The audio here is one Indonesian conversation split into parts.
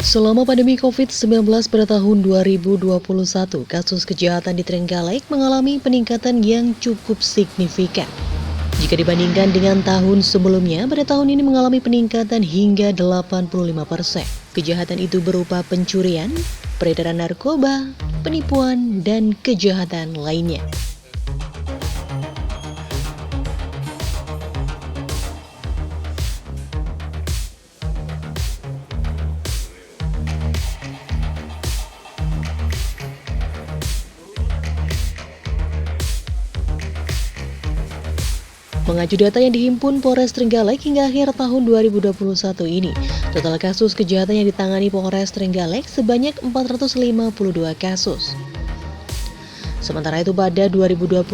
Selama pandemi COVID-19 pada tahun 2021, kasus kejahatan di Trenggalek mengalami peningkatan yang cukup signifikan. Jika dibandingkan dengan tahun sebelumnya, pada tahun ini mengalami peningkatan hingga 85%. Kejahatan itu berupa pencurian, peredaran narkoba, penipuan, dan kejahatan lainnya. Mengacu data yang dihimpun Polres Trenggalek hingga akhir tahun 2021 ini, total kasus kejahatan yang ditangani Polres Trenggalek sebanyak 452 kasus. Sementara itu pada 2020,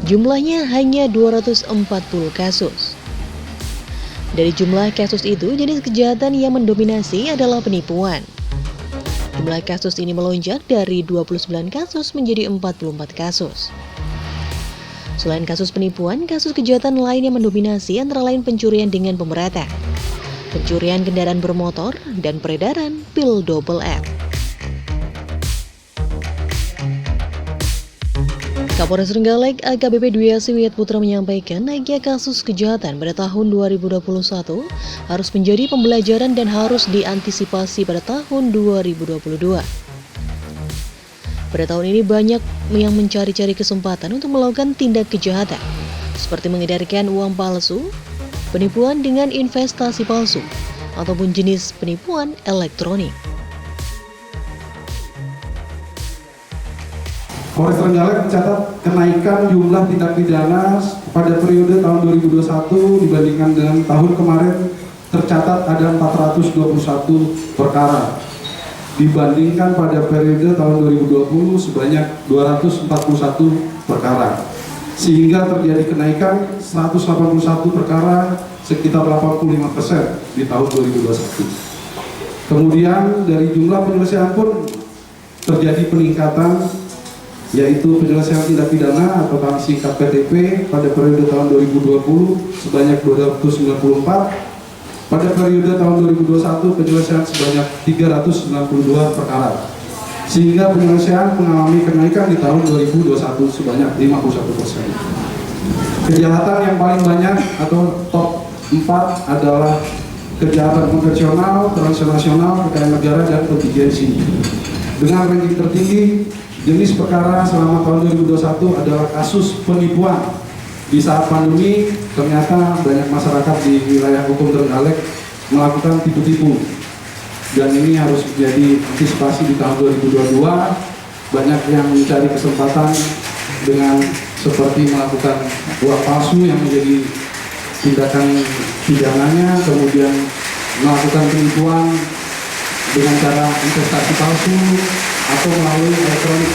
jumlahnya hanya 240 kasus. Dari jumlah kasus itu, jenis kejahatan yang mendominasi adalah penipuan. Jumlah kasus ini melonjak dari 29 kasus menjadi 44 kasus. Selain kasus penipuan, kasus kejahatan lain yang mendominasi antara lain pencurian dengan pemberatan, pencurian kendaraan bermotor, dan peredaran pil double F. Kapolres Trenggalek AKBP Dwi Asi Wiyatputra menyampaikan naiknya kasus kejahatan pada tahun 2021 harus menjadi pembelajaran dan harus diantisipasi pada tahun 2022. Pada tahun ini banyak yang mencari-cari kesempatan untuk melakukan tindak kejahatan, seperti mengedarkan uang palsu, penipuan dengan investasi palsu, ataupun jenis penipuan elektronik. Polres Trenggalek mencatat kenaikan jumlah tindak pidana pada periode tahun 2021 dibandingkan dengan tahun kemarin tercatat ada 421 perkara. Dibandingkan pada periode tahun 2020 sebanyak 241 perkara, sehingga terjadi kenaikan 181 perkara sekitar 85% di tahun 2021. Kemudian dari jumlah penyelesaian pun terjadi peningkatan, yaitu penyelesaian tindak pidana atau kami singkat PTP pada periode tahun 2020 sebanyak 294. Pada periode tahun 2021 penyelesaian sebanyak 392 perkara, sehingga penyelesaian mengalami kenaikan di tahun 2021 sebanyak 51%. Kejahatan yang paling banyak atau top 4 adalah kejahatan konvensional, transnasional, kekayaan negara, dan kontingensi. Dengan ranking tertinggi, jenis perkara selama tahun 2021 adalah kasus penipuan. Di saat pandemi, ternyata banyak masyarakat di wilayah hukum Trenggalek melakukan tipu-tipu. Dan ini harus menjadi antisipasi di tahun 2022. Banyak yang mencari kesempatan dengan seperti melakukan uang palsu yang menjadi tindakan pidananya, kemudian melakukan penipuan dengan cara investasi palsu atau melalui elektronik.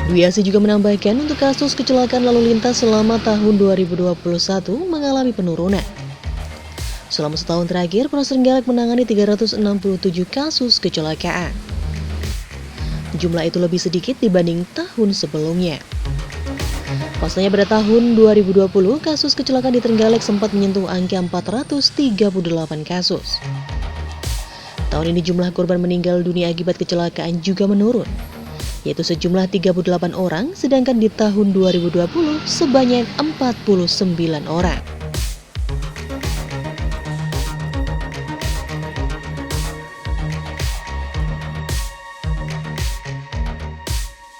Dwi Asi juga menambahkan untuk kasus kecelakaan lalu lintas selama tahun 2021 mengalami penurunan. Selama setahun terakhir, Polres Trenggalek menangani 367 kasus kecelakaan. Jumlah itu lebih sedikit dibanding tahun sebelumnya. Pasalnya pada tahun 2020, kasus kecelakaan di Trenggalek sempat menyentuh angka 438 kasus. Tahun ini jumlah korban meninggal dunia akibat kecelakaan juga menurun, yaitu sejumlah 38 orang, sedangkan di tahun 2020 sebanyak 49 orang.